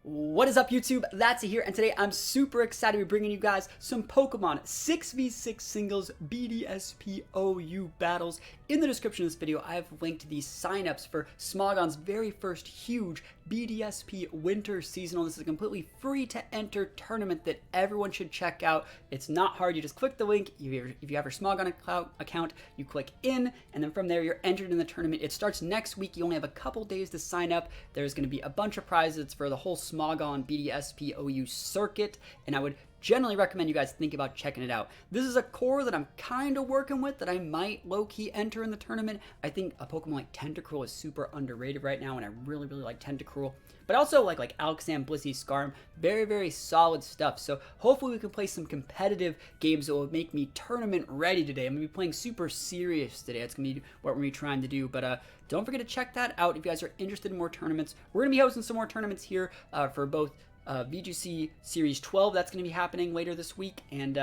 What is up, YouTube? That's here, and today I'm super excited to be bringing you guys some Pokemon 6v6 singles BDSP OU battles. In the description of this video, I have linked the signups for Smogons' very first huge BDSP winter seasonal. This is a completely free to enter tournament that everyone should check out. It's not hard. You just click the link. If you have your Smogon account, you click in, and then from there you're entered in the tournament. It starts next week. You only have a couple days to sign up. There's going to be a bunch of prizes for the whole Smogon BDSP OU circuit, and I would generally recommend you guys think about checking it out. This is a core that I'm kind of working with that I might low-key enter in the tournament. I think a Pokemon like Tentacruel is super underrated right now, and I really like Tentacruel. But also like Alakazam, Blissey, Skarm, very solid stuff. So hopefully we can play some competitive games that will make me tournament ready today. I'm going to be playing super serious today. That's going to be what we're going to be trying to do. But don't forget to check that out if you guys are interested in more tournaments. We're going to be hosting some more tournaments here for both VGC Series 12, that's going to be happening later this week, and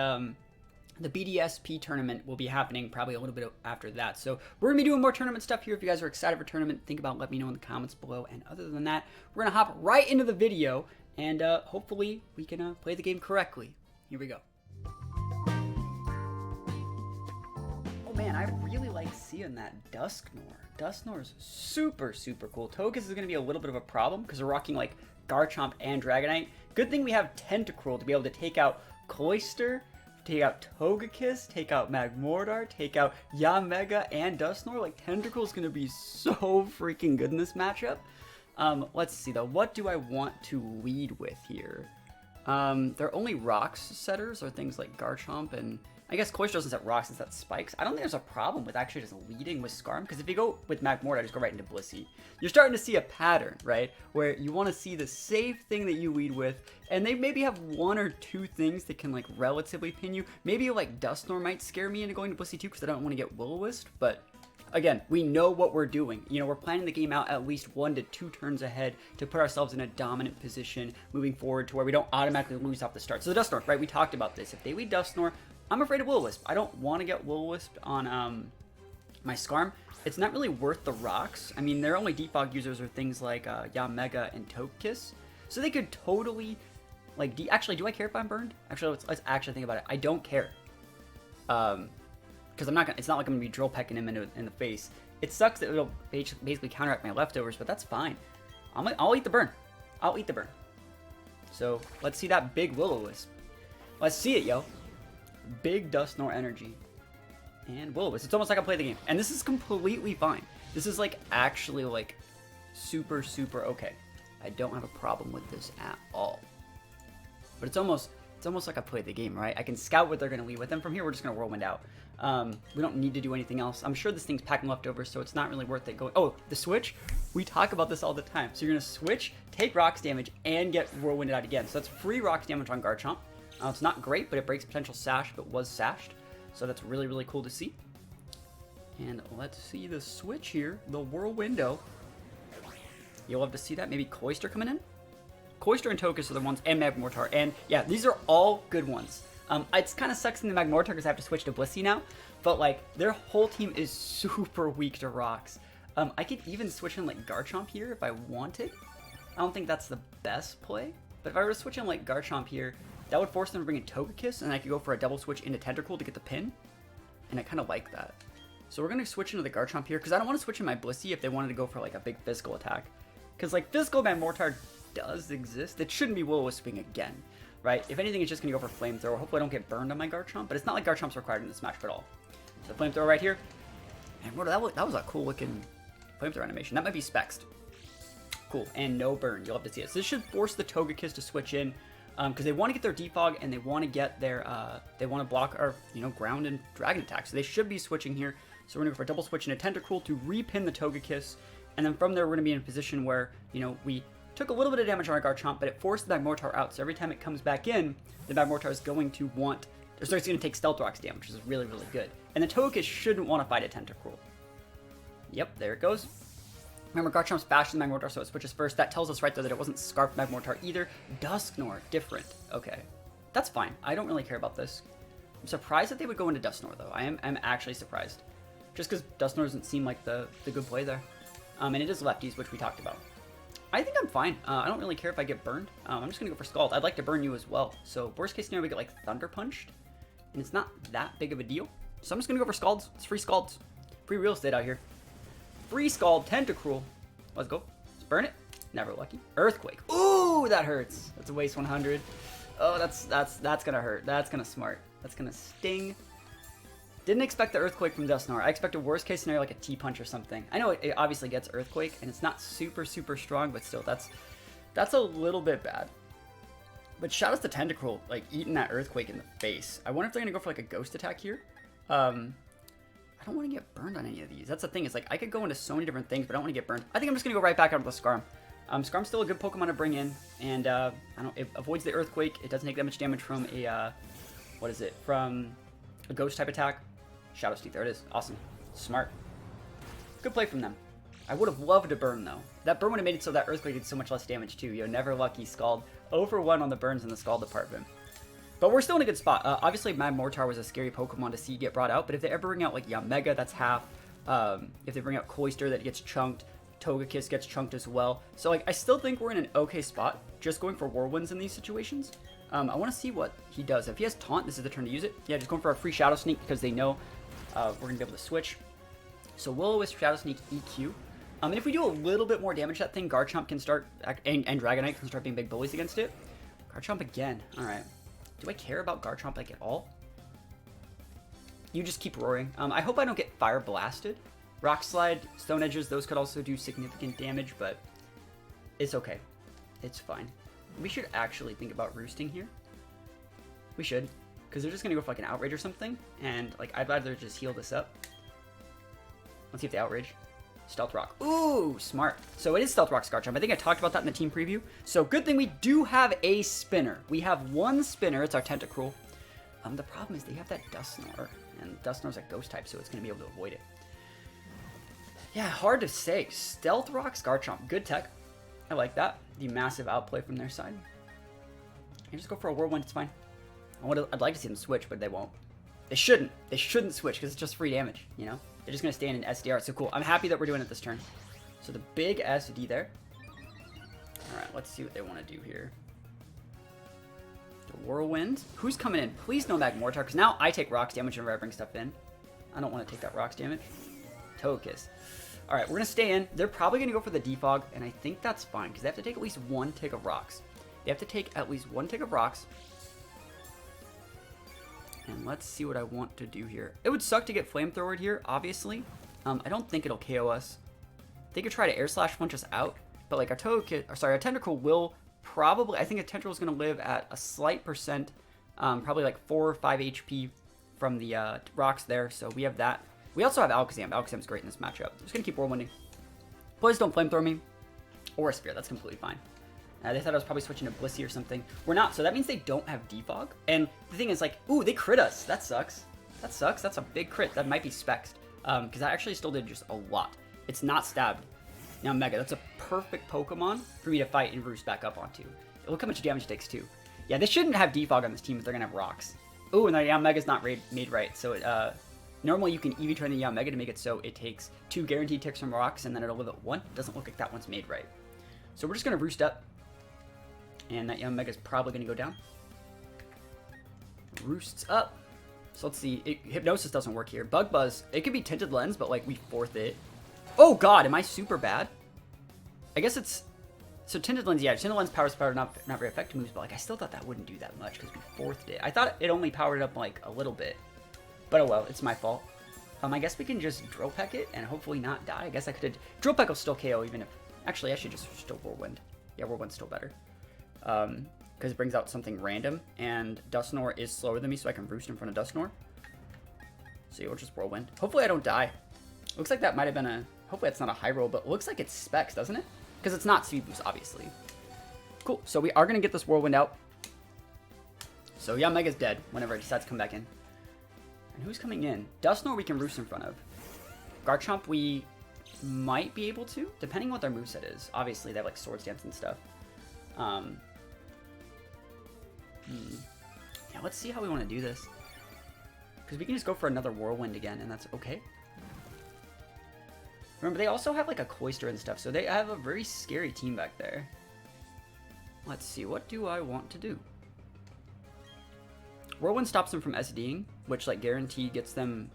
the BDSP tournament will be happening probably a little bit after that. So we're going to be doing more tournament stuff here. If you guys are excited for tournament, think about let me know in the comments below. And other than that, we're going to hop right into the video, and hopefully we can play the game correctly. Here we go. Oh man, I really like seeing that Dusknoir. Dusknoir's super cool. Togekiss is going to be a little bit of a problem because we're rocking like Garchomp and Dragonite. Good thing we have Tentacruel to be able to take out Cloyster, take out Togekiss, take out Magmortar, take out Yanmega and Dusknoir. Like, Tentacruel's gonna be so freaking good in this matchup. Let's see though, what do I want to lead with here? They're only rocks setters, or things like Garchomp, and I guess Cloyster doesn't set rocks, it sets spikes. I don't think there's a problem with actually just leading with Skarm, because if you go with Magmortar, just go right into Blissey. You're starting to see a pattern, right? Where you want to see the safe thing that you lead with, and they maybe have one or two things that can like relatively pin you. Maybe like Dusknoir might scare me into going to Blissey too, because I don't want to get Will-O-Wisp, but again, we know what we're doing. You know, we're planning the game out at least 1 to 2 turns ahead to put ourselves in a dominant position moving forward to where we don't automatically lose off the start. So the Dusknoir, right, we talked about this. If they lead Dusknoir, I'm afraid of Will-O-Wisp. I don't want to get Will-O-Wisp on my Skarm. It's not really worth the rocks. I mean, their only defog users are things like Yanmega and Togekiss. So they could totally, like, actually, do I care if I'm burned? Actually, let's actually think about it. I don't care. Because I'm not gonna, it's not like I'm going to be drill pecking him in the face. It sucks that it'll basically counteract my leftovers, but that's fine. I'll eat the burn. I'll eat the burn. So let's see that big Will-O-Wisp. Let's see it, yo. Big Dusknoir energy. And Will-O-Wisp. It's almost like I play the game. And this is completely fine. This is like actually like super okay. I don't have a problem with this at all. But it's almost like I played the game, right? I can scout what they're going to lead with. And from here, we're just going to whirlwind out. We don't need to do anything else. I'm sure this thing's packing leftovers, so it's not really worth it going. Oh, the switch? We talk about this all the time. So you're going to switch, take rocks damage, and get whirlwinded out again. So that's free rocks damage on Garchomp. It's not great, but it breaks potential sash, but was sashed. So that's really cool to see. And let's see the switch here, the Whirlwindo. You'll love to see that. Maybe Cloyster coming in? Cloyster and Togekiss are the ones, and Magmortar. And yeah, these are all good ones. It's kind of sucks in the Magmortar because I have to switch to Blissey now. But like, their whole team is super weak to rocks. I could even switch in like Garchomp here if I wanted. I don't think that's the best play. But if I were to switch in like Garchomp here, that would force them to bring in Togekiss, and I could go for a double switch into Tentacruel to get the pin. And I kind of like that. So we're going to switch into the Garchomp here, because I don't want to switch in my Blissey if they wanted to go for like a big physical attack. Because like physical Magmortar does exist. It shouldn't be Will-O-Wisping again, right? If anything, it's just going to go for Flamethrower. Hopefully I don't get burned on my Garchomp, but it's not like Garchomp's required in this matchup at all. So Flamethrower right here. And that was a cool looking Flamethrower animation. That might be Spexed. Cool. And no burn. You'll have to see it. So this should force the Togekiss to switch in. Because they want to get their defog and they want to get their, they want to block our, ground and dragon attack. So they should be switching here. So we're going to go for a double switch into Tentacruel to repin the Togekiss. And then from there, we're going to be in a position where, we took a little bit of damage on our Garchomp, but it forced the Magmortar out. So every time it comes back in, the Magmortar is going to want, or so it's going to take Stealth Rocks damage, which is really good. And the Togekiss shouldn't want to fight a Tentacruel. Yep, there it goes. Remember, Garchomp's faster than Magmortar, so it switches first. That tells us right there that it wasn't Scarf Magmortar either. Dusknoir, different. Okay. That's fine. I don't really care about this. I'm surprised that they would go into Dusknoir, though. I'm actually surprised. Just because Dusknoir doesn't seem like the good play there. And it is lefties, which we talked about. I think I'm fine. I don't really care if I get burned. I'm just gonna go for Scald. I'd like to burn you as well. So worst case scenario, we get like Thunder Punched, and it's not that big of a deal. So I'm just gonna go for Scalds. It's free Scalds. Free real estate out here. Free Scald, Tentacruel. Let's go. Let's burn it. Never lucky. Earthquake. Ooh, that hurts. That's a waste 100. Oh, that's gonna hurt. That's gonna smart. That's gonna sting. Didn't expect the Earthquake from Dusknoir. I expected worst case scenario like a T-Punch or something. I know it obviously gets Earthquake, and it's not super strong, but still, that's a little bit bad. But shout out to Tentacruel, like, eating that Earthquake in the face. I wonder if they're going to go for, like, a Ghost attack here. I don't want to get burned on any of these. That's the thing, is, like, I could go into so many different things, but I don't want to get burned. I think I'm just going to go right back out with Skarm. Skarm's still a good Pokemon to bring in, and, it avoids the Earthquake. It doesn't take that much damage from a, from a Ghost type attack. Shadow Steep, there it is. Awesome. Smart. Good play from them. I would have loved to burn, though. That burn would have made it so that Earthquake did so much less damage, too. Yo, never lucky Scald. 0-for-1 on the burns in the Scald department. But we're still in a good spot. Obviously, Mad Mortar was a scary Pokemon to see get brought out, but if they ever bring out, like, Yamega, that's half. If they bring out Cloyster, that gets chunked. Togekiss gets chunked as well. So, like, I still think we're in an okay spot, just going for Whirlwinds in these situations. I want to see what he does. If he has Taunt, this is the turn to use it. Yeah, just going for a free Shadow Sneak because they know we're going to be able to switch. So Will-O-Wisp, Shadow Sneak, EQ. And if we do a little bit more damage to that thing, Garchomp can start, and Dragonite can start being big bullies against it. Garchomp again. Alright. Do I care about Garchomp, like, at all? You just keep roaring. I hope I don't get Fire Blasted. Rock Slide, Stone Edges, those could also do significant damage, but it's okay. It's fine. We should actually think about roosting here. We should. Because they're just going to go for like an Outrage or something. And like I'd rather just heal this up. Let's see if they Outrage. Stealth Rock. Ooh, smart. So it is Stealth Rock Scarchamp. I think I talked about that in the team preview. So good thing we do have a spinner. We have one spinner. It's our Tentacruel. The problem is they have that Dusknoir. And Dusknoir's a ghost type, so it's going to be able to avoid it. Yeah, hard to say. Stealth Rock Scarchamp. Good tech. I like that. The massive outplay from their side. You just go for a Whirlwind. It's fine. I'd like to see them switch, but they won't. They shouldn't. They shouldn't switch because it's just free damage, you know? They're just going to stay in an SDR. So cool. I'm happy that we're doing it this turn. So the big SD there. Alright, let's see what they want to do here. The Whirlwind. Who's coming in? Please no Magmortar, because now I take Rocks damage whenever I bring stuff in. I don't want to take that Rocks damage. Togekiss. Alright, we're going to stay in. They're probably going to go for the Defog, and I think that's fine, because they have to take at least one tick of Rocks. They have to take at least one tick of Rocks. And let's see what I want to do here. It would suck to get Flamethrowered here, obviously. I don't think it'll KO us. They could try to Air Slash punch us out, but like our Tentacruel will probably, I think a Tentacruel is going to live at a slight percent, probably like 4 or 5 HP from the rocks there, so we have that. We also have Alakazam. Alakazam's great in this matchup. I'm just going to keep Whirlwinding. Please don't Flamethrow me. Or a Spear, that's completely fine. They thought I was probably switching to Blissey or something. We're not, so that means they don't have Defog. And the thing is, like, ooh, they crit us. That sucks. That sucks. That's a big crit. That might be Spexed. Because I actually still did just a lot. It's not stabbed. Now, Mega, that's a perfect Pokemon for me to fight and roost back up onto. Look how much damage it takes, too. Yeah, they shouldn't have Defog on this team if they're going to have Rocks. Ooh, and the Mega's not made right. So, normally you can EV train the Mega to make it so it takes 2 guaranteed ticks from Rocks, and then it'll live at 1. It doesn't look like that one's made right. So we're just going to roost up. And that young Mega's probably going to go down. Roosts up. So let's see. Hypnosis doesn't work here. Bug Buzz. It could be Tinted Lens, but like we fourth it. Oh god, am I super bad? I guess it's... So Tinted Lens, yeah. Tinted Lens powers not very effective moves, but like I still thought that wouldn't do that much because we fourthed it. I thought it only powered up like a little bit. But oh well, it's my fault. I guess we can just Drill Peck it and hopefully not die. I guess I could have... Drill Peck will still KO even if... Actually, I should just still Whirlwind. Yeah, Whirlwind's still better. Because it brings out something random, and Dusknoir is slower than me, so I can roost in front of Dusknoir. So you'll just Whirlwind. Hopefully I don't die. Looks like that might have been a... Hopefully it's not a high roll, but it looks like it's Specs, doesn't it? Because it's not Speed Boost, obviously. Cool, so we are going to get this Whirlwind out. So yeah, Mega's dead whenever it decides to come back in. And who's coming in? Dusknoir we can roost in front of. Garchomp we might be able to, depending on what their moveset is. Obviously they have like Swords Dance and stuff. Yeah, let's see how we want to do this. Because we can just go for another Whirlwind again, and that's okay. We're Remember, they also have like a Cloister and stuff, so they have a very scary team back there. Let's see, what do I want to do? Whirlwind stops them from SDing, which like guaranteed gets them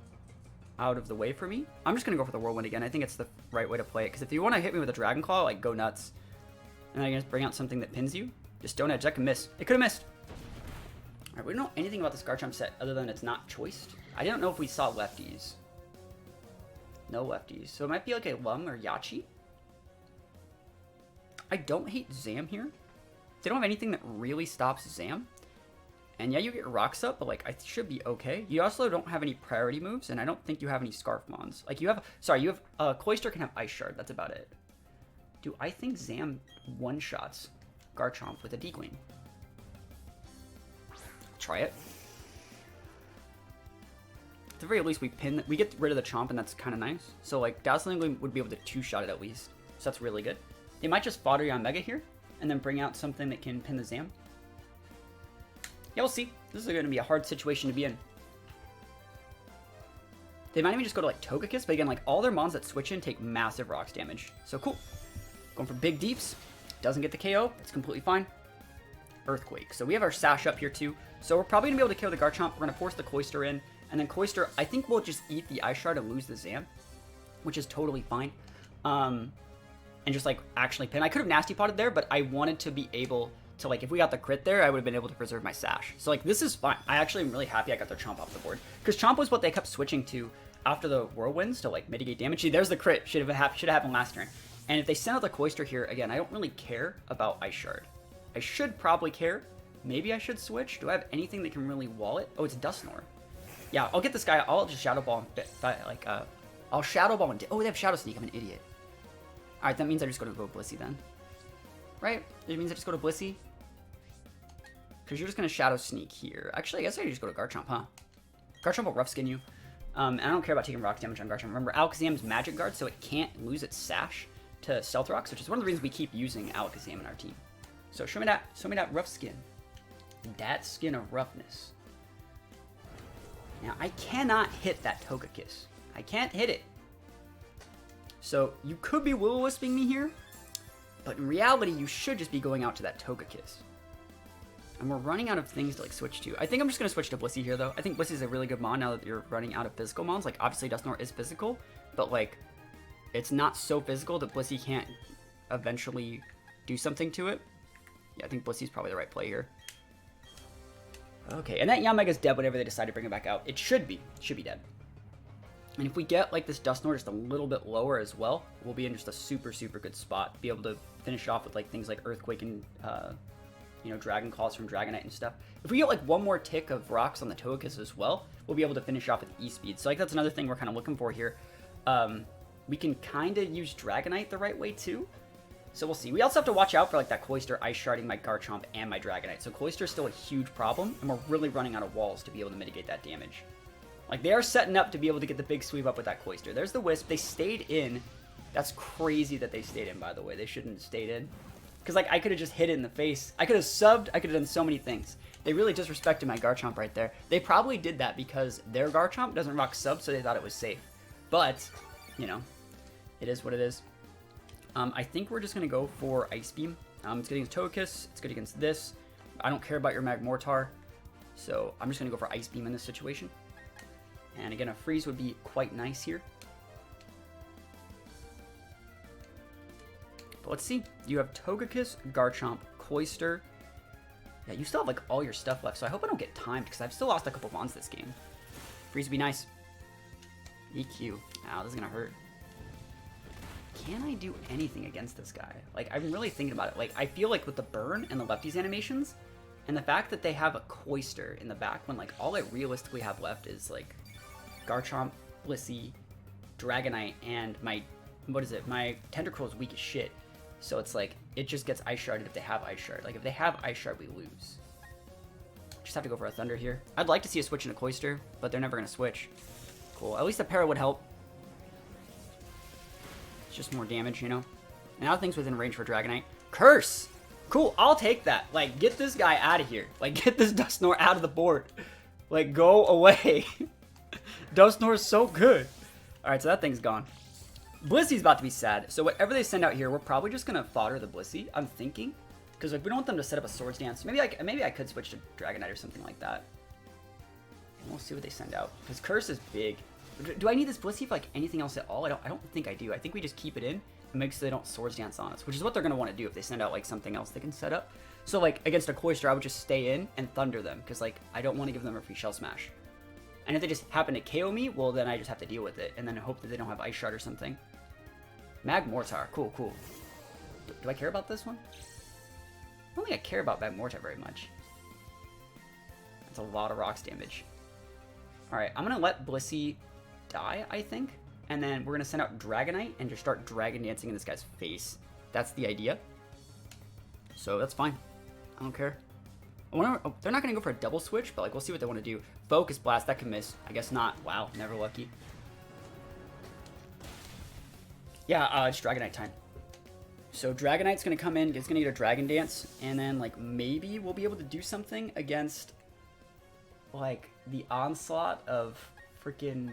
out of the way for me. I'm just gonna go for the Whirlwind again. I think it's the right way to play it, because if you want to hit me with a Dragon Claw, like go nuts. And I can just bring out something that pins you. Just don't edge, that can miss. It could have missed. Alright, we don't know anything about this Garchomp set other than it's not choiced. I didn't know if we saw lefties. No lefties. So it might be like a Lum or Yachi. I don't hate Zam here. They don't have anything that really stops Zam. And yeah, you get Rocks up, but like I should be okay. You also don't have any priority moves, and I don't think you have any Scarf Mons. Like you have, sorry, you have, Cloister can have Ice Shard, that's about it. Do I think Zam one-shots Garchomp with a D-Queen? Try it. At the very least, we get rid of the Chomp, and that's kind of nice. So like Dazzling Gleam would be able to two-shot it at least. So that's really good. They might just fodder you on Mega here, and then bring out something that can pin the Zam. Yeah, we'll see. This is going to be a hard situation to be in. They might even just go to like Togekiss, but again, like all their mons that switch in take massive rocks damage. So cool. Going for big deeps. Doesn't get the KO. It's completely fine. Earthquake. So we have our Sash up here too. So we're probably going to be able to KO the Garchomp. We're going to force the Cloister in. And then Cloister, I think we'll just eat the Ice Shard and lose the Zam, which is totally fine. And just like actually pin. I could have Nasty Potted there, but I wanted to be able to, like, if we got the crit there, I would have been able to preserve my Sash. So like this is fine. I actually am really happy I got their Chomp off the board, because Chomp was what they kept switching to after the Whirlwinds to like mitigate damage. See, there's the crit. Should have happened last turn. And if they send out the Cloister here, again, I don't really care about Ice Shard. I should probably care. Maybe I should switch. Do I have anything that can really wall it? Oh, it's Dusknoir. Yeah, I'll get this guy. I'll just Shadow Ball and I'll Shadow Ball and oh, they have Shadow Sneak. I'm an idiot. All right, that means I just go to Blissey then, right? It means I just go to Blissey, because you're just gonna Shadow Sneak here. Actually, I guess I just go to Garchomp, huh? Garchomp will Rough Skin you. And I don't care about taking rock damage on Garchomp. Remember, Alakazam's Magic Guard, so it can't lose its Sash to Stealth Rocks, which is one of the reasons we keep using Alakazam in our team. So show me that Rough Skin. That Skin of Roughness. Now, I cannot hit that Togekiss. I can't hit it. So, you could be Will-O-Wisping me here, but in reality, you should just be going out to that Togekiss. And we're running out of things to like switch to. I think I'm just going to switch to Blissey here, though. I think Blissey is a really good mon now that you're running out of physical mons. Like, obviously, Dusknoir is physical, but like, it's not so physical that Blissey can't eventually do something to it. Yeah, I think Blissey's probably the right play here. Okay, and that Yanmega's dead whenever they decide to bring it back out. It should be dead. And if we get like this Dusknoir just a little bit lower as well, we'll be in just a super, super good spot. Be able to finish off with like things like Earthquake and, you know, Dragon Claws from Dragonite and stuff. If we get like one more tick of rocks on the Togekiss as well, we'll be able to finish off with E-Speed. So like that's another thing we're kind of looking for here. We can kind of use Dragonite the right way too. So we'll see. We also have to watch out for like that Cloister Ice Sharding my Garchomp and my Dragonite. So Cloister is still a huge problem, and we're really running out of walls to be able to mitigate that damage. Like, they are setting up to be able to get the big sweep up with that Cloister. There's the Wisp. They stayed in. That's crazy that they stayed in, by the way. They shouldn't have stayed in. Because, like, I could have just hit it in the face. I could have subbed. I could have done so many things. They really disrespected my Garchomp right there. They probably did that because their Garchomp doesn't rock sub, so they thought it was safe. But, you know, it is what it is. I think we're just going to go for Ice Beam. It's good against Togekiss. It's good against this. I don't care about your Magmortar. So I'm just going to go for Ice Beam in this situation. And again, a freeze would be quite nice here. But let's see. You have Togekiss, Garchomp, Cloister. Yeah, you still have like all your stuff left. So I hope I don't get timed because I've still lost a couple mons this game. Freeze would be nice. EQ. Ow, this is going to hurt. Can I do anything against this guy? Like, I'm really thinking about it. Like, I feel like with the burn and the lefties animations, and the fact that they have a Cloister in the back when, like, all I realistically have left is, like, Garchomp, Blissey, Dragonite, and my, what is it? My Tentacruel is weak as shit. So it's like, it just gets Ice Sharded if they have Ice Shard. Like, if they have Ice Shard, we lose. Just have to go for a Thunder here. I'd like to see a switch into Cloister, but they're never going to switch. Cool. At least a Para would help. It's just more damage, you know? Now things within range for Dragonite. Curse! Cool, I'll take that. Like, get this guy out of here. Like, get this Dusknoir out of the board. Like, go away. Dusknoir is so good. Alright, so that thing's gone. Blissy's about to be sad. So whatever they send out here, we're probably just gonna fodder the Blissey. I'm thinking, because like we don't want them to set up a Swords Dance. Maybe I could switch to Dragonite or something like that. And we'll see what they send out. Because Curse is big. Do I need this Blissey for like anything else at all? I don't think I do. I think we just keep it in and make so they don't Swords Dance on us, which is what they're gonna want to do if they send out like something else they can set up. So like against a Cloyster, I would just stay in and Thunder them because like I don't want to give them a free Shell Smash. And if they just happen to KO me, well then I just have to deal with it and then hope that they don't have Ice Shard or something. Magmortar, cool, cool. Do I care about this one? I don't think I care about Magmortar very much. That's a lot of rocks damage. Alright, I'm gonna let Blissey die, I think. And then we're gonna send out Dragonite and just start Dragon Dancing in this guy's face. That's the idea. So that's fine. I don't care. They're not gonna go for a double switch, but like we'll see what they want to do. Focus Blast, that can miss. I guess not. Wow, never lucky. Yeah, it's Dragonite time. So Dragonite's gonna come in, it's gonna get a Dragon Dance, and then like maybe we'll be able to do something against like the onslaught of freaking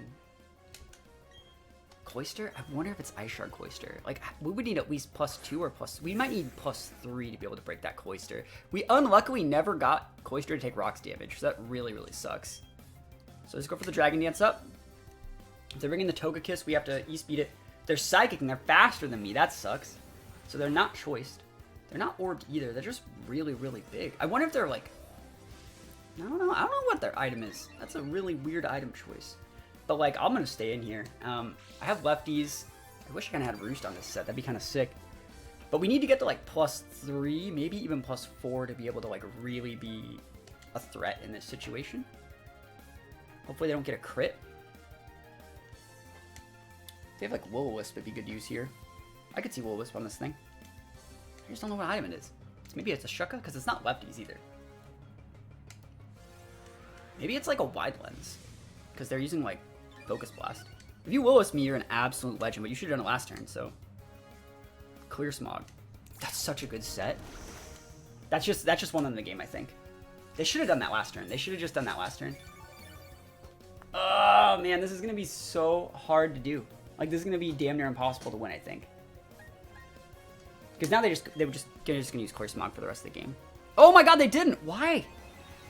Cloyster. I wonder if it's Ice Shard Cloyster. Like we would need at least +2 or we might need +3 to be able to break that Cloyster. We unluckily never got Cloyster to take rocks damage, so that really, really sucks. So let's go for the Dragon Dance up. If they're bringing the Togekiss, we have to E-speed it. They're Psychic and they're faster than me. That sucks. So they're not choiced. They're not orbed either. They're just really, really big. I wonder if they're like... I don't know. I don't know what their item is. That's a really weird item choice. But like, I'm going to stay in here. I have lefties. I wish I kind of had Roost on this set. That'd be kind of sick. But we need to get to like +3, maybe even +4 to be able to like really be a threat in this situation. Hopefully they don't get a crit. If they have like Will-O-Wisp, it'd be good use here. I could see Will-O-Wisp on this thing. I just don't know what item it is. Maybe it's a Shucka, because it's not lefties either. Maybe it's like a Wide Lens, because they're using like Focus Blast. If you Will-O-Wisp me, you're an absolute legend, but you should have done it last turn, so. Clear Smog. That's such a good set. That's just one in the game, I think. They should have done that last turn. They should have just done that last turn. Oh man, this is gonna be so hard to do. Like this is gonna be damn near impossible to win, I think. Because now they were just gonna use Clear Smog for the rest of the game. Oh my god, they didn't! Why?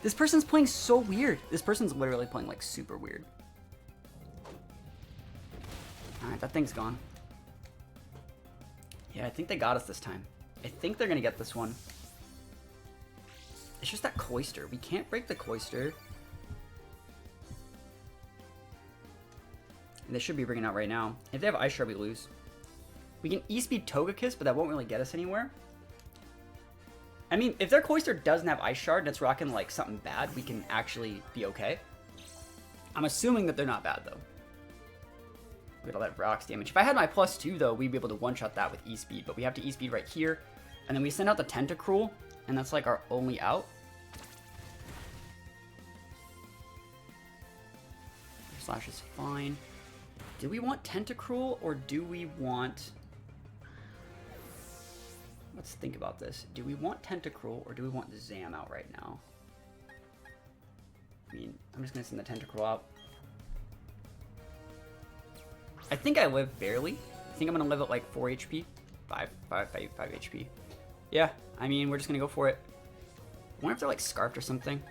This person's playing so weird. This person's literally playing like super weird. Alright, that thing's gone. Yeah, I think they got us this time. I think they're gonna get this one. It's just that Cloyster. We can't break the Cloyster. And they should be bringing out right now. If they have Ice Shard, we lose. We can E-speed Togekiss, but that won't really get us anywhere. I mean, if their Cloyster doesn't have Ice Shard and it's rocking like something bad, we can actually be okay. I'm assuming that they're not bad though. Look at all that rocks damage. If I had my +2 though, we'd be able to one-shot that with E-speed, but we have to E-speed right here. And then we send out the Tentacruel, and that's like our only out. Slash is fine. Do we want Tentacruel or do we want... Let's think about this. Do we want Tentacruel or do we want Zam out right now? I mean, I'm just going to send the Tentacruel out. I think I live barely. I think I'm going to live at like 4 HP. 5 HP. Yeah, I mean, we're just going to go for it. I wonder if they're like scarfed or something.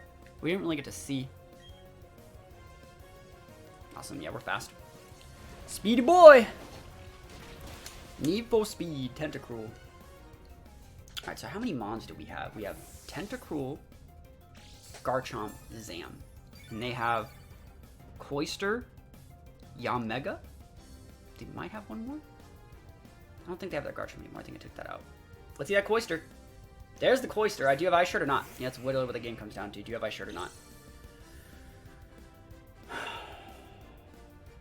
We didn't really get to see. Awesome, yeah, we're fast. Speedy boy! Need for speed, Tentacruel. Alright, so how many Mons do we have? We have Tentacruel, Garchomp, Zam. And they have Cloyster, Yamega. They might have one more? I don't think they have that Garchomp anymore. I think I took that out. Let's see that Cloyster. There's the Cloyster. Do you have Ice Shard or not? Yeah, that's literally what the game comes down to. Do you have Ice Shard or not?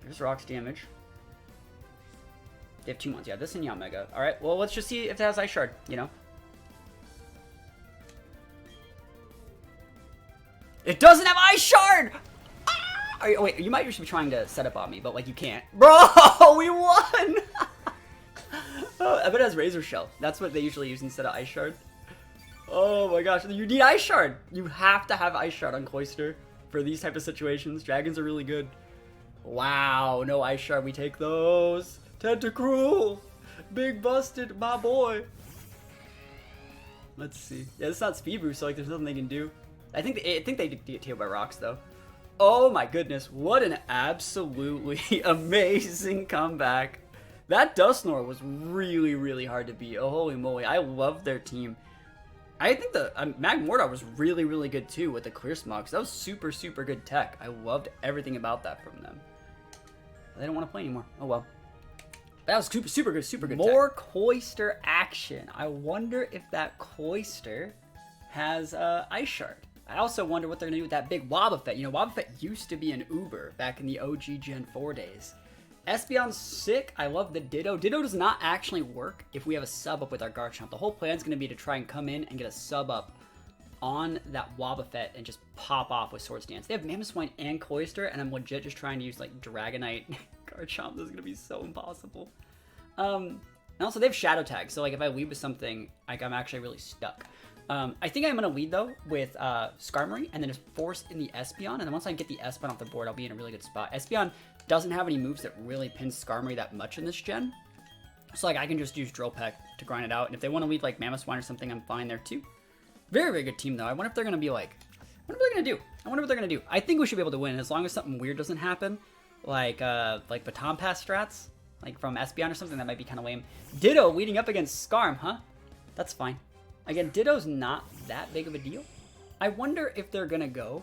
There's rocks damage. They have 2 Mons. Yeah, this and Yamega. Alright, well, let's just see if it has Ice Shard, you know? It doesn't have Ice Shard! Ah! Wait, you might just be trying to set up on me, but, like, you can't. Bro, we won! I bet it has Razor Shell. That's what they usually use instead of Ice Shard. Oh my gosh, you need Ice Shard! You have to have Ice Shard on Cloyster for these type of situations. Dragons are really good. Wow, no Ice Shard, we take those. Tentacruel! Big busted, my boy! Let's see. Yeah, it's not speed boost, so like there's nothing they can do. I think they get killed by rocks though. Oh my goodness, what an absolutely amazing comeback. That Dusknoir was really, really hard to beat. Oh, holy moly, I love their team. I think the Magmortar was really, really good too with the Clear Smog. That was super, super good tech. I loved everything about that from them. They don't want to play anymore. Oh well. That was super, super good, super good More tech. Cloyster action. I wonder if that Cloyster has Ice Shard. I also wonder what they're going to do with that big Wobbuffet. You know, Wobbuffet used to be an Uber back in the OG Gen 4 days. Espeon's sick. I love the Ditto. Ditto does not actually work if we have a sub up with our Garchomp. The whole plan is going to be to try and come in and get a sub up on that Wobbuffet and just pop off with Swords Dance. They have Mamoswine and Cloyster, and I'm legit just trying to use like Dragonite Garchomp. This is going to be so impossible. And also they have Shadow Tag, so like if I lead with something, like I'm actually really stuck. I think I'm going to lead though with Skarmory and then just force in the Espeon, and then once I get the Espeon off the board, I'll be in a really good spot. Espeon doesn't have any moves that really pin Skarmory that much in this gen, so like I can just use Drill Peck to grind it out, and if they want to lead like Mamoswine or something, I'm fine there too. Very, very good team though. I wonder if they're going to be like, what are they going to do? I wonder what they're going to do. I think we should be able to win as long as something weird doesn't happen, like Baton Pass strats, like from Espeon or something. That might be kind of lame. Ditto leading up against Skarm, huh? That's fine. Again, Ditto's not that big of a deal. I wonder if they're going to go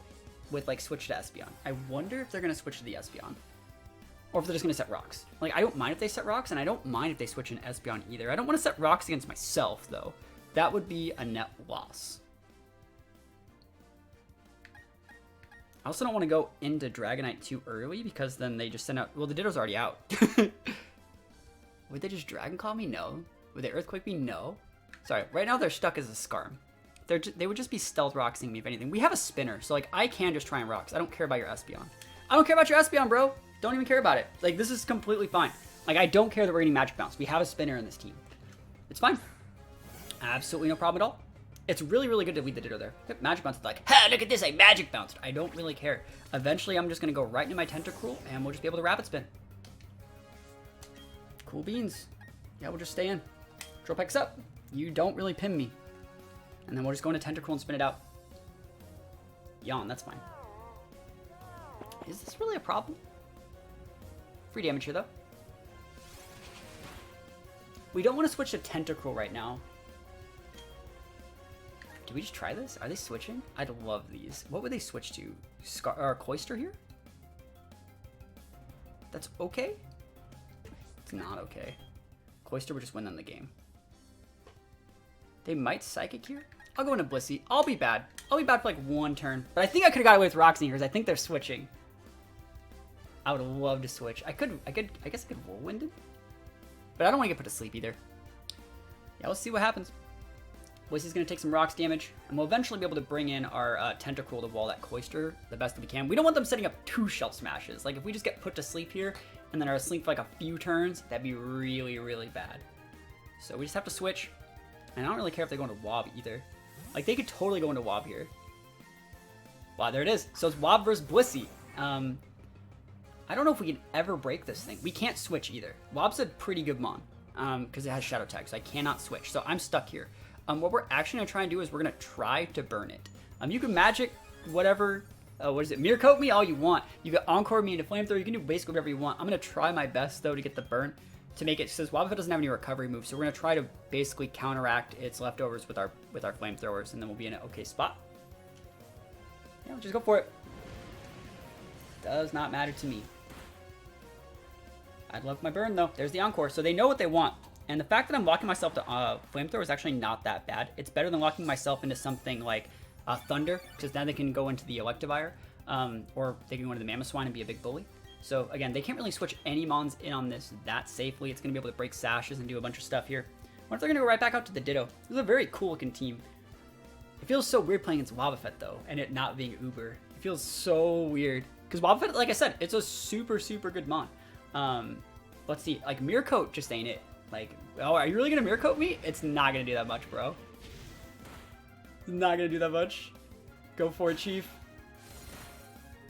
with, like, switch to Espeon. I wonder if they're going to switch to the Espeon. Or if they're just going to set rocks. Like, I don't mind if they set rocks, and I don't mind if they switch in Espeon either. I don't want to set rocks against myself, though. That would be a net loss. I also don't want to go into Dragonite too early, because then they just send out... Well, the Ditto's already out. Would they just Dragon Claw me? No. Would they Earthquake me? No. Sorry, right now they're stuck as a Skarm. They would just be Stealth Roxing me if anything. We have a Spinner, so like I can just try and Rocks. I don't care about your Espeon. I don't care about your Espeon, bro. Don't even care about it. Like, this is completely fine. Like, I don't care that we're getting Magic Bounce. We have a Spinner in this team. It's fine. Absolutely no problem at all. It's really, really good to lead the Ditto there. Yep, Magic Bounce is like, ha, look at this, I Magic Bounced. I don't really care. Eventually, I'm just going to go right into my Tentacruel, and we'll just be able to Rapid Spin. Cool beans. Yeah, we'll just stay in. Drill Peck's up. You don't really pin me. And then we'll just go into Tentacruel and spin it out. Yawn, that's fine. Is this really a problem? Free damage here, though. We don't want to switch to Tentacruel right now. Do we just try this? Are they switching? I'd love these. What would they switch to? Cloyster here? That's okay? It's not okay. Cloyster would just win them the game. They might Psychic here. I'll go into Blissey. I'll be bad. I'll be bad for like one turn. But I think I could have got away with Roxanne here because I think they're switching. I would love to switch. I guess I could Whirlwind it. But I don't want to get put to sleep either. Yeah, let's see what happens. Blissey's going to take some rocks damage. And we'll eventually be able to bring in our Tentacruel to wall that Cloyster the best that we can. We don't want them setting up 2 Shelf Smashes. Like if we just get put to sleep here and then are asleep for like a few turns, that'd be really, really bad. So we just have to switch. And I don't really care if they go into Wobb either. Like, they could totally go into Wobb here. Wow, there it is. So it's Wobb versus Blissey. I don't know if we can ever break this thing. We can't switch either. Wobb's a pretty good mon. Because it has Shadow Tag, so I cannot switch. So I'm stuck here. What we're actually going to try and do is we're going to try to burn it. You can Magic whatever... what is it? Mirror Coat me all you want. You can Encore me into Flamethrower. You can do basically whatever you want. I'm going to try my best, though, to get the burn. To make it, since Wobbuffet doesn't have any recovery moves, so we're gonna try to basically counteract its leftovers with our flamethrowers, and then we'll be in an okay spot. Yeah, just go for it. Does not matter to me. I'd love my burn though. There's the Encore, so they know what they want, and the fact that I'm locking myself to flamethrower is actually not that bad. It's better than locking myself into something like Thunder, because then they can go into the Electivire, or they can go into the Mamoswine and be a big bully. So again, they can't really switch any mons in on this that safely. It's going to be able to break sashes and do a bunch of stuff here. What if they're going to go right back out to the Ditto? This is a very cool looking team. It feels so weird playing against Wobbuffet though, and it not being Uber. It feels so weird. Because Wobbuffet, like I said, it's a super, super good mon. Let's see, like Mirror Coat just ain't it. Like, oh, are you really going to Mirror Coat me? It's not going to do that much, bro. It's not going to do that much. Go for it, Chief.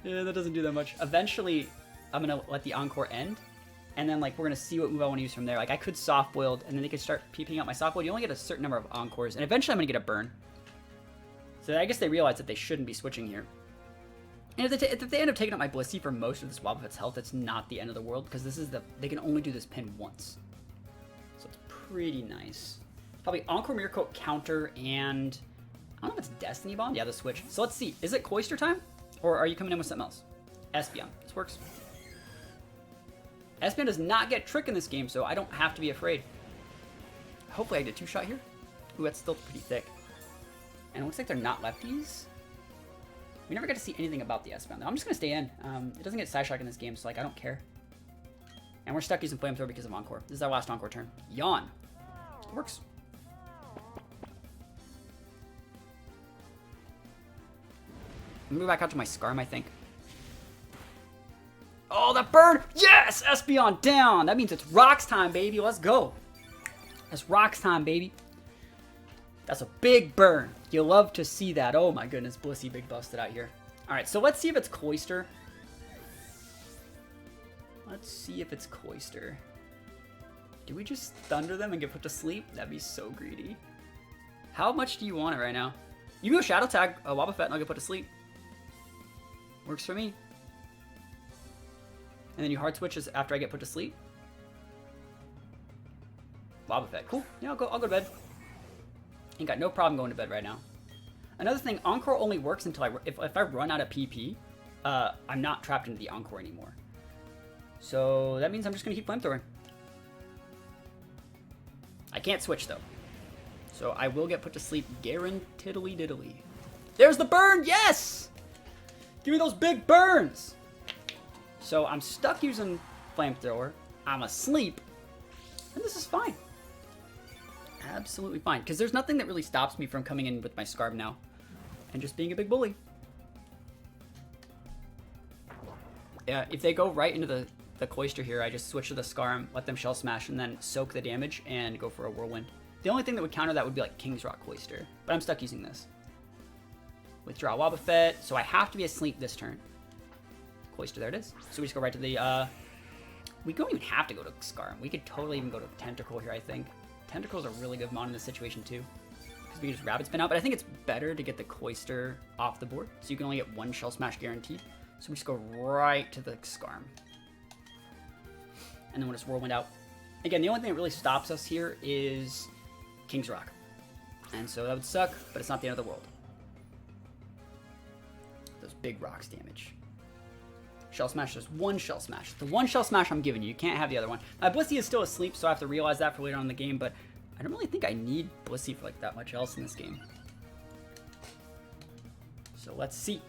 Yeah, that doesn't do that much. Eventually... I'm going to let the Encore end, And then, like, we're going to see what move I want to use from there. Like, I could soft-boiled, and then they could start peeping out my soft-boiled. You only get a certain number of encores, and eventually I'm going to get a burn. So I guess they realize that they shouldn't be switching here. And if they end up taking out my Blissey for most of this Wobbuffet's health, it's not the end of the world, because this is they can only do this pin once. So it's pretty nice. Probably Encore Mirror Coat counter, and I don't know if it's Destiny Bond. Yeah, the switch. So let's see. Is it Cloister time? Or are you coming in with something else? Espeon. This works. Espeon does not get Trick in this game, so I don't have to be afraid. Hopefully I get a 2-shot here. Ooh, that's still pretty thick. And it looks like they're not lefties. We never get to see anything about the Espeon, though. I'm just going to stay in. It doesn't get Side Shock in this game, so like I don't care. And we're stuck using Flamethrower because of Encore. This is our last Encore turn. Yawn. It works. I'm gonna go back out to my Skarm, I think. Oh, that burn! Yes! Espeon down! That means it's Rocks time, baby. Let's go. That's Rocks time, baby. That's a big burn. You'll love to see that. Oh my goodness, Blissey big busted out here. Alright, so let's see if it's Cloister. Let's see if it's Cloister. Do we just Thunder them and get put to sleep? That'd be so greedy. How much do you want it right now? You can go Shadow Tag a Wobbuffet and I'll get put to sleep. Works for me. And then you hard switches after I get put to sleep. Wobbuffet. Cool. Yeah, I'll go to bed. Ain't got no problem going to bed right now. Another thing, Encore only works until if I run out of PP, I'm not trapped into the Encore anymore. So that means I'm just going to keep Flamethrowing. I can't switch though. So I will get put to sleep guaranteedly diddly. There's the burn! Yes! Give me those big burns! So I'm stuck using Flamethrower. I'm asleep. And this is fine. Absolutely fine. Because there's nothing that really stops me from coming in with my Scarf now. And just being a big bully. Yeah, if they go right into the Cloister here, I just switch to the Scarm, let them Shell Smash, and then soak the damage and go for a Whirlwind. The only thing that would counter that would be like King's Rock Cloister. But I'm stuck using this. Withdraw Wobbuffet, so I have to be asleep this turn. Cloister, there it is. So we just go right to the, we don't even have to go to Scarm. We could totally even go to Tentacle here, I think. Tentacle's a really good mon in this situation, too. Because we can just Rapid Spin out, but I think it's better to get the Cloister off the board. So you can only get one Shell Smash guaranteed. So we just go right to the Scarm. And then we'll just Whirlwind out. Again, the only thing that really stops us here is King's Rock. And so that would suck, but it's not the end of the world. Those big rocks damage. Shell Smash, there's one Shell Smash. The one Shell Smash I'm giving you. You can't have the other one. Blissey is still asleep, so I have to realize that for later on in the game, but I don't really think I need Blissey for like that much else in this game. So let's see.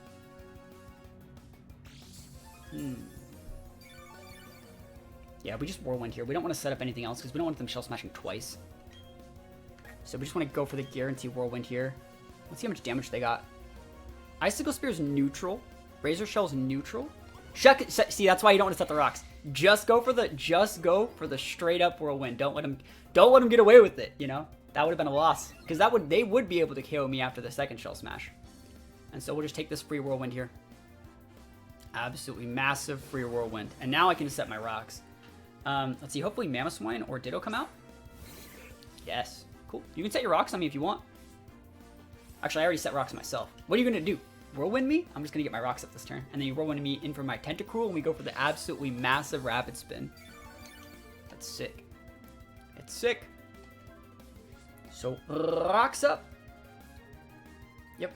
Yeah, we just Whirlwind here. We don't want to set up anything else because we don't want them Shell Smashing twice. So we just want to go for the guarantee Whirlwind here. Let's see how much damage they got. Icicle Spear is neutral. Razor Shell is neutral. See, that's why you don't want to set the rocks. Just go for the straight up Whirlwind. Don't let them get away with it, you know? That would have been a loss. Because they would be able to KO me after the second Shell Smash. And so we'll just take this free Whirlwind here. Absolutely massive free Whirlwind. And now I can just set my rocks. Let's see, hopefully Mamoswine or Ditto come out. Yes. Cool. You can set your rocks on me if you want. Actually, I already set rocks myself. What are you going to do? Whirlwind me? I'm just going to get my rocks up this turn. And then you Whirlwind me in for my Tentacruel, and we go for the absolutely massive Rapid Spin. That's sick. It's sick. So, rocks up. Yep.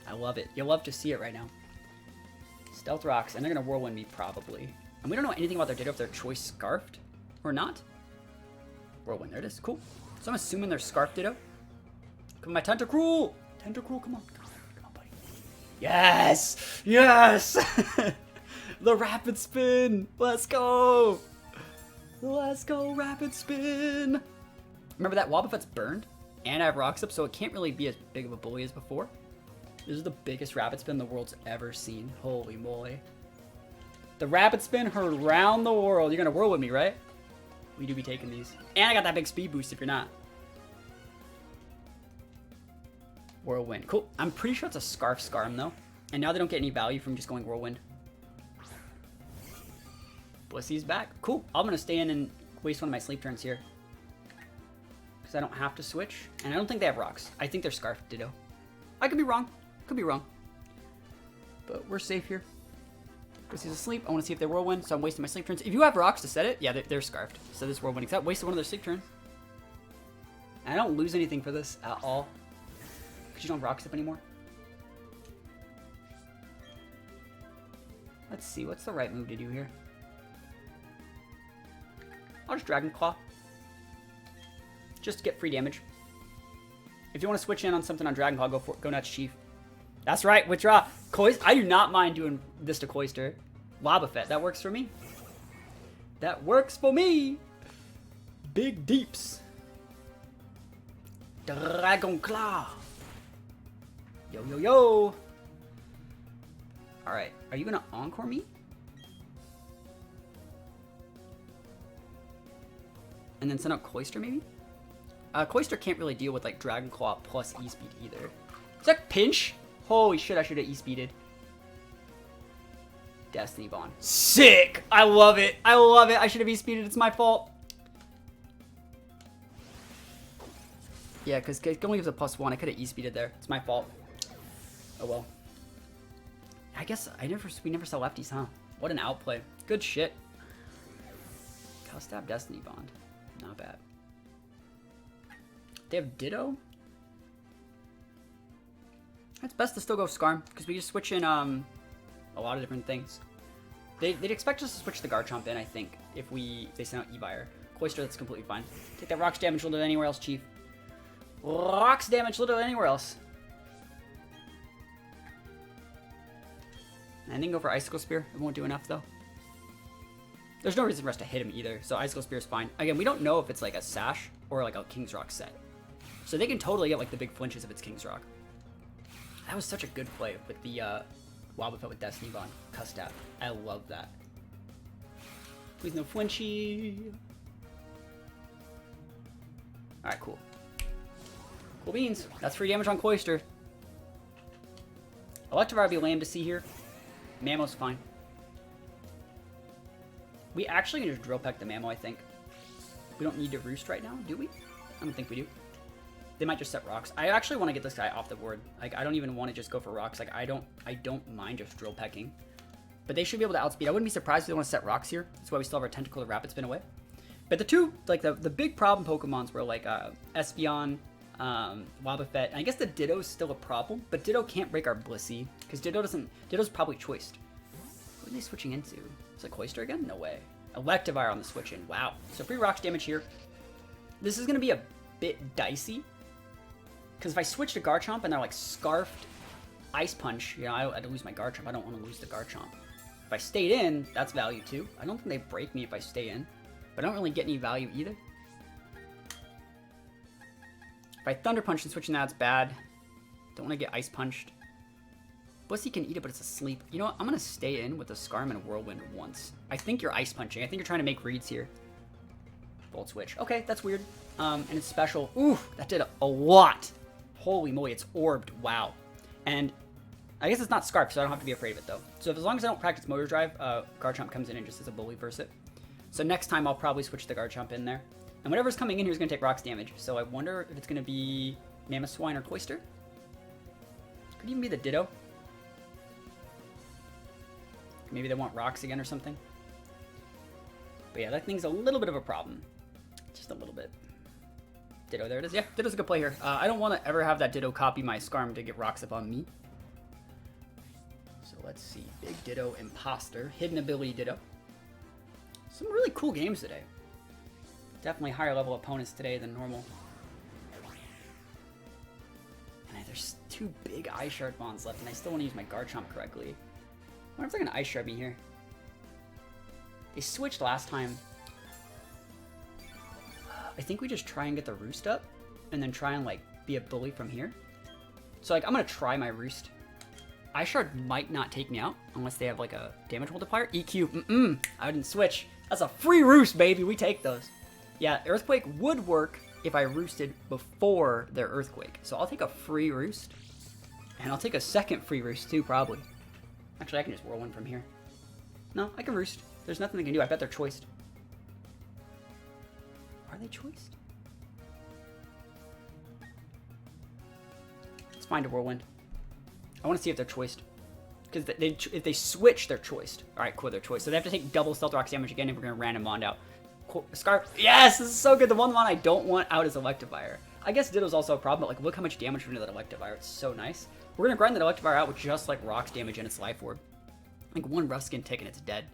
I love it. You'll love to see it right now. Stealth rocks, and they're going to Whirlwind me probably. And we don't know anything about their Ditto, if they're Choice Scarfed or not. Whirlwind, there it is. Cool. So I'm assuming they're Scarf Ditto. Come on, my Tentacruel! Tentacruel, come on. Come on, buddy. Yes! Yes! The Rapid Spin! Let's go! Let's go, Rapid Spin! Remember that Wobbuffet's burned, and I have rocks up, so it can't really be as big of a bully as before. This is the biggest Rapid Spin the world's ever seen. Holy moly. The Rapid Spin heard around the world. You're gonna whirl with me, right? We do be taking these. And I got that big speed boost if you're not. Whirlwind. Cool. I'm pretty sure it's a Scarf Scarm, though. And now they don't get any value from just going Whirlwind. Blissy's back. Cool. I'm going to stay in and waste one of my sleep turns here. Because I don't have to switch. And I don't think they have rocks. I think they're Scarfed Ditto. I could be wrong. Could be wrong. But we're safe here. Blissy's asleep. I want to see if they Whirlwind, so I'm wasting my sleep turns. If you have rocks to set it, yeah, they're Scarfed. So this Whirlwind, except wasted one of their sleep turns. And I don't lose anything for this at all. Because you don't have rock step anymore. Let's see, what's the right move to do here? I'll just Dragon Claw. Just to get free damage. If you want to switch in on something on Dragon Claw, go for it. Go nuts, Chief. That's right, withdraw. I do not mind doing this to Cloyster. Wobbuffet, that works for me. That works for me. Big Deeps. Dragon Claw. Yo, yo, yo. Alright, are you gonna Encore me? And then send out Cloyster, maybe? Cloyster can't really deal with, like, Dragon Claw plus E-Speed either. Is that Pinch? Holy shit, I should have E-Speeded. Destiny Bond. Sick! I love it! I love it! I should have E-Speeded, it's my fault. Yeah, because it only gives a +1. I could have E-Speeded there. It's my fault. Oh well. I guess we never saw lefties, huh? What an outplay. Good shit. Stab Destiny Bond. Not bad. They have Ditto? It's best to still go Skarm, because we just switch in a lot of different things. They'd expect us to switch the Garchomp in, I think, if they send out E-Buyer. Cloyster, that's completely fine. Take that Rocks damage little anywhere else, Chief. Rocks damage little anywhere else. And then go for Icicle Spear. It won't do enough, though. There's no reason for us to hit him either, so Icicle Spear is fine. Again, we don't know if it's like a Sash or like a King's Rock set. So they can totally get like the big flinches if it's King's Rock. That was such a good play with the Wobbuffet with Destiny Bond. Custap. I love that. Please no flinchy. Alright, cool. Cool beans. That's free damage on Cloyster. Electivire would be lame to see here. Mammo's fine. We actually can just Drill Peck the Mammo, I think. We don't need to Roost right now, do we? I don't think we do. They might just set rocks. I actually want to get this guy off the board. Like, I don't even want to just go for rocks. Like, I don't mind just Drill Pecking. But they should be able to outspeed. I wouldn't be surprised if they want to set rocks here. That's why we still have our Tentacle to Rapid Spin away. But the two, like, the big problem Pokemons were, like, Espeon, Wobbuffet. And I guess the Ditto's still a problem, but Ditto can't break our Blissey, because Ditto's probably choiced. What are they switching into? Is it Cloyster again? No way. Electivire on the switch in. Wow. So free rocks damage here. This is going to be a bit dicey, because if I switch to Garchomp and they're like Scarfed Ice Punch, you know, I'd lose my Garchomp. I don't want to lose the Garchomp. If I stayed in, that's value too. I don't think they break me if I stay in, but I don't really get any value either. If I Thunder Punch and switch in, that's bad. Don't want to get Ice Punched. Blissey can eat it, but it's asleep. You know what? I'm going to stay in with a Skarm and Whirlwind once. I think you're Ice Punching. I think you're trying to make reads here. Volt Switch. Okay, that's weird. And it's special. Ooh, that did a lot. Holy moly, it's orbed. Wow. And I guess it's not Scarf, so I don't have to be afraid of it, though. So as long as I don't practice Motor Drive, Garchomp comes in and just as a bully versus it. So next time, I'll probably switch the Garchomp in there. And whatever's coming in here is going to take rocks damage. So I wonder if it's going to be Mamoswine or Cloyster. Could even be the Ditto. Maybe they want rocks again or something. But yeah, that thing's a little bit of a problem. Just a little bit. Ditto, there it is. Yeah, Ditto's a good play here. I don't want to ever have that Ditto copy my Skarm to get rocks up on me. So let's see. Big Ditto, Imposter, Hidden Ability Ditto. Some really cool games today. Definitely higher level opponents today than normal. And there's two big Ice Shard bonds left, and I still want to use my Garchomp correctly. I wonder if they're going to Ice Shard me here. They switched last time. I think we just try and get the Roost up, and then try and, like, be a bully from here. So, like, I'm going to try my Roost. Ice Shard might not take me out, unless they have, like, a damage multiplier. EQ, I didn't switch. That's a free Roost, baby. We take those. Yeah, Earthquake would work if I Roosted before their Earthquake. So I'll take a free Roost. And I'll take a second free Roost, too, probably. Actually, I can just Whirlwind from here. No, I can Roost. There's nothing they can do. I bet they're choiced. Are they choiced? Let's find a whirlwind. I want to see if they're choiced. Because if they switch, they're choiced. Alright, cool, they're choiced. So they have to take double stealth rocks damage again if we're going to random wand out. Cool. Scarf. Yes, this is so good. The one I don't want out is Electivire. I guess Ditto's also a problem, but like, look how much damage we're into that Electivire. It's so nice. We're going to grind that Electivire out with just like rocks damage and its life orb. Like one rough skin tick and it's dead.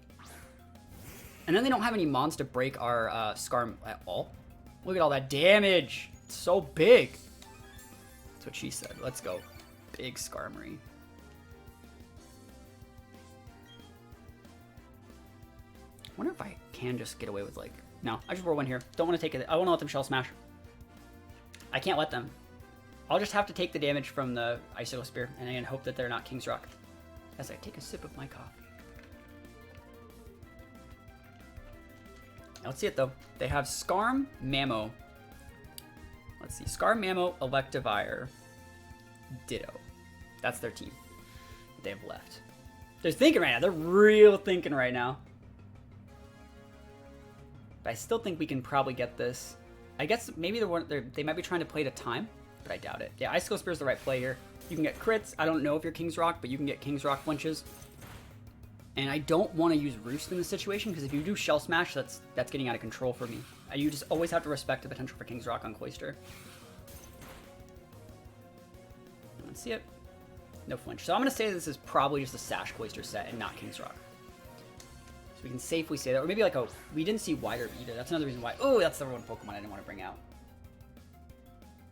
And then they don't have any mons to break our Scarm at all. Look at all that damage. It's so big. That's what she said. Let's go. Big Skarmory. I wonder if I can just get away with like... No, I just roll one here. Don't want to take it. I want to let them Shell Smash. I can't let them. I'll just have to take the damage from the Icicle Spear and hope that they're not King's Rock. As I take a sip of my coffee. Let's see it though. They have Skarm, Mammo. Let's see. Skarm, Mammo, Electivire, Ditto. That's their team that they have left. They're thinking right now. They're real thinking right now. But I still think we can probably get this. I guess maybe they might be trying to play to time, but I doubt it. Yeah, Icicle Spear is the right play here. You can get crits. I don't know if you're King's Rock, but you can get King's Rock flinches. And I don't want to use Roost in this situation, because if you do Shell Smash, that's getting out of control for me. You just always have to respect the potential for King's Rock on Cloyster. Let's see it. No flinch. So I'm going to say this is probably just a Sash Cloyster set and not King's Rock. So we can safely say that. Or maybe like a... We didn't see Wider either. That's another reason why... Oh, that's the one Pokemon I didn't want to bring out.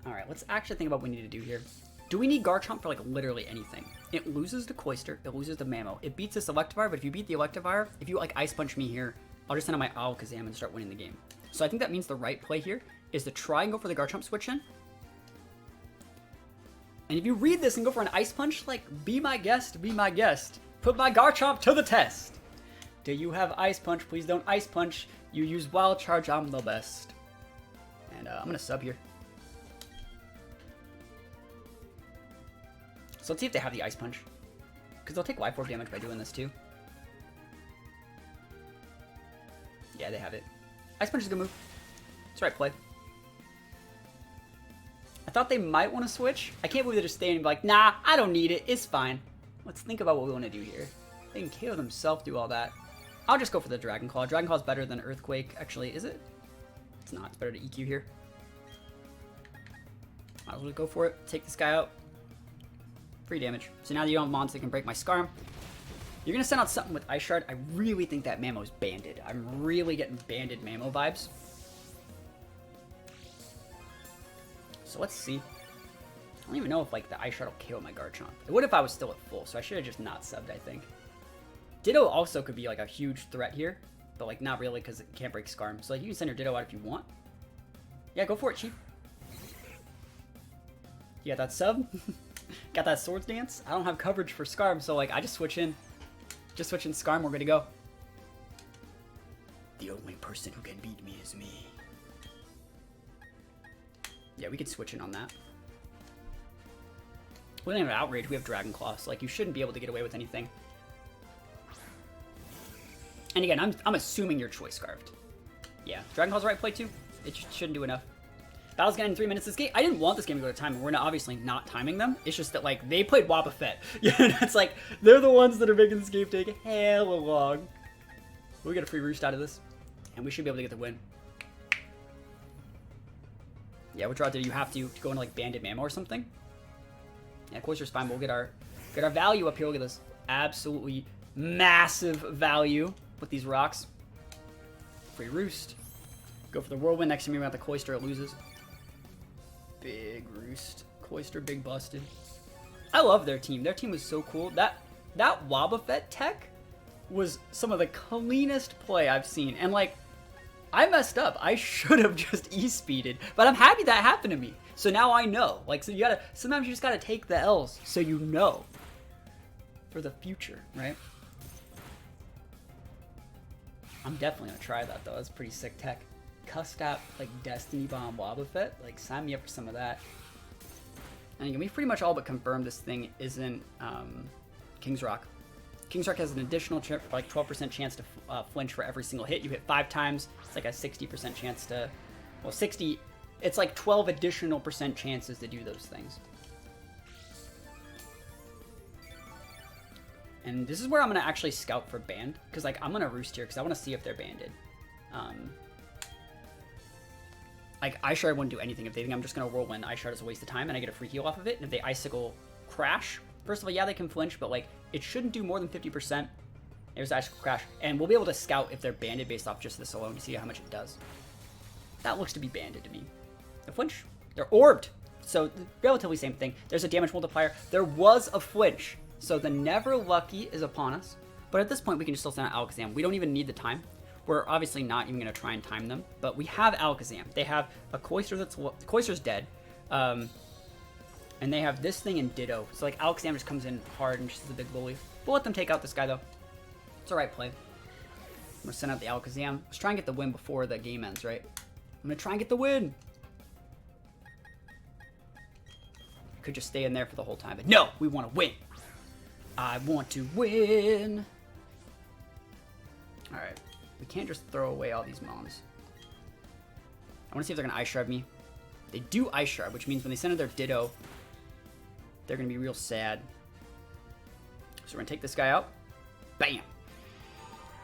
Alright, let's actually think about what we need to do here. Do we need Garchomp for like literally anything? It loses the Cloyster, it loses the Mammo. It beats this Electivire, but if you beat the Electivire, if you like Ice Punch me here, I'll just send out my Alakazam and start winning the game. So I think that means the right play here is to try and go for the Garchomp switch in. And if you read this and go for an Ice Punch, like, be my guest, be my guest. Put my Garchomp to the test. Do you have Ice Punch? Please don't Ice Punch. You use Wild Charge, I'm the best. And I'm gonna sub here. So let's see if they have the Ice Punch. Because they'll take Life Orb damage by doing this too. Yeah, they have it. Ice Punch is a good move. It's the right play. I thought they might want to switch. I can't believe they're just staying and be like, nah, I don't need it. It's fine. Let's think about what we want to do here. They can KO themselves, do all that. I'll just go for the Dragon Claw. Dragon Claw is better than Earthquake. Actually, is it? It's not. It's better to EQ here. Might as well go for it. Take this guy out. Free damage. So now that you don't have mons that can break my Skarm, you're going to send out something with Ice Shard. I really think that Mammo's banded. I'm really getting banded Mammo vibes. So let's see. I don't even know if like the Ice Shard will KO my Garchomp. It would if I was still at full, so I should have just not subbed, I think. Ditto also could be like a huge threat here, but like not really because it can't break Skarm. So like you can send your Ditto out if you want. Yeah, go for it, Chief. You got that sub? Got that Swords Dance? I don't have coverage for Skarm, so like I just switch in. Just switch in Skarm, we're good to go. The only person who can beat me is me. Yeah, we could switch in on that. We don't have Outrage, we have Dragon Claw, so like you shouldn't be able to get away with anything. And again, I'm assuming you're Choice Scarfed. Yeah, Dragon Claw's the right play too. It shouldn't do enough. Battle's getting 3 minutes this game. I didn't want this game to go to time, and we're obviously not timing them. It's just that, like, they played Wobb Fett. Yeah, it's like, they're the ones that are making this game take hella long. We'll get a free Roost out of this, and we should be able to get the win. Yeah, which route do you have to go into, like, Banded Mammo or something? Yeah, Cloyster's fine, but we'll get our value up here. Look at this. Absolutely massive value with these rocks. Free Roost. Go for the Whirlwind. Next time you're at the Cloyster, it loses. Big Roost. Cloyster, big busted. I love their team. Their team was so cool. That Wobb Fett tech was some of the cleanest play I've seen. And like, I messed up. I should have just E-speeded, but I'm happy that happened to me. So now I know. Like, so sometimes you just gotta take the L's so you know for the future, right? I'm definitely gonna try that though. That's pretty sick tech. Custap, like Destiny Bomb Wobb Fett, like sign me up for some of that. And again, we've pretty much all but confirmed this thing isn't King's Rock. King Shark has an additional like 12% chance to flinch for every single hit. You hit 5 times, it's like a 60% chance to, well, 60. It's like 12 additional % chances to do those things. And this is where I'm gonna actually scout for banned, because like I'm gonna roost here because I want to see if they're banded. Like iShard wouldn't do anything if they think I'm just gonna whirlwind iShard as a waste of time and I get a free heal off of it. And if they icicle crash, first of all, yeah, they can flinch, but like it shouldn't do more than 50%. There's icicle crash, and we'll be able to scout if they're banded based off just this alone to see how much it does. That looks to be banded to me. The flinch, they're orbed, so relatively same thing. There's a damage multiplier. There was a flinch, so the never lucky is upon us. But at this point, we can still send out Alakazam. We don't even need the time. We're obviously not even going to try and time them, but we have Alakazam. They have a Cloyster Cloyster's dead, and they have this thing in Ditto. So like Alakazam just comes in hard and just is a big bully. We'll let them take out this guy though. It's a right play. I'm gonna send out the Alakazam. Let's try and get the win before the game ends, right? I'm gonna try and get the win. Could just stay in there for the whole time, but no, we want to win. I want to win. All right. We can't just throw away all these mons. I want to see if they're going to Ice Shard me. They do Ice Shard, which means when they send in their Ditto, they're going to be real sad. So we're going to take this guy out. Bam!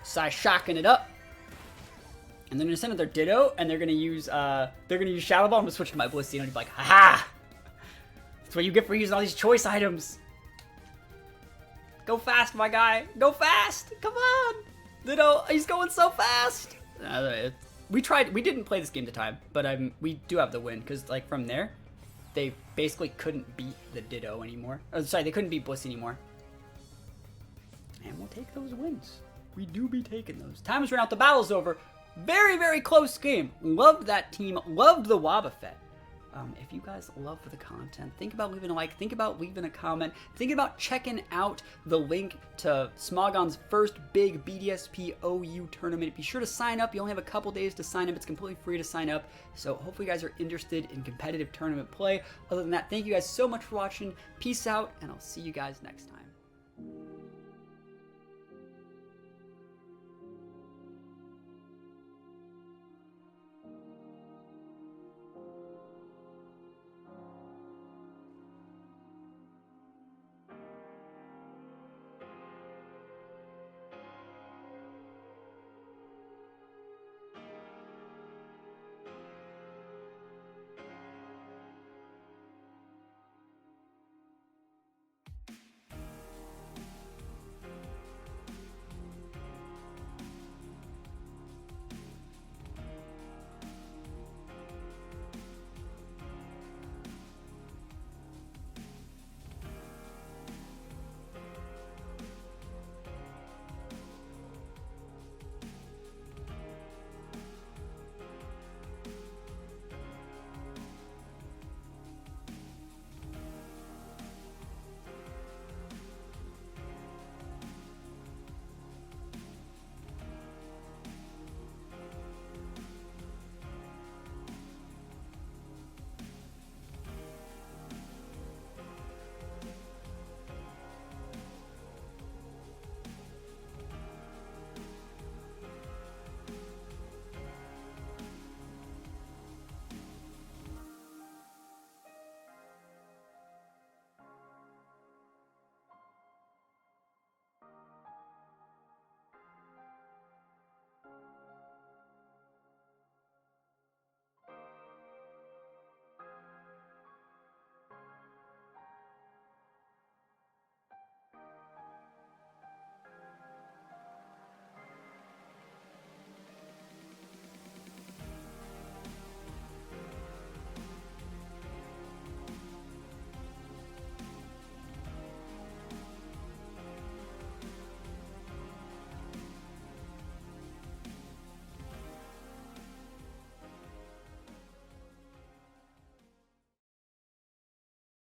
Sai shocking it up. And they're going to send in their Ditto, and they're going to use Shadow Ball. I'm going to switch to my Blissey, and be like, haha! That's what you get for using all these choice items. Go fast, my guy. Go fast! Come on! Ditto, he's going so fast. We didn't play this game to time, but we do have the win because like from there, they basically couldn't beat the Ditto anymore. Oh, sorry, they couldn't beat Bliss anymore. And we'll take those wins. We do be taking those. Time has run out. The battle's over. Very, very close game. Loved that team. Loved the Wobb effect. If you guys love the content, think about leaving a like, think about leaving a comment, think about checking out the link to Smogons' first big BDSP OU tournament. Be sure to sign up. You only have a couple days to sign up. It's completely free to sign up. So hopefully you guys are interested in competitive tournament play. Other than that, thank you guys so much for watching. Peace out, and I'll see you guys next time.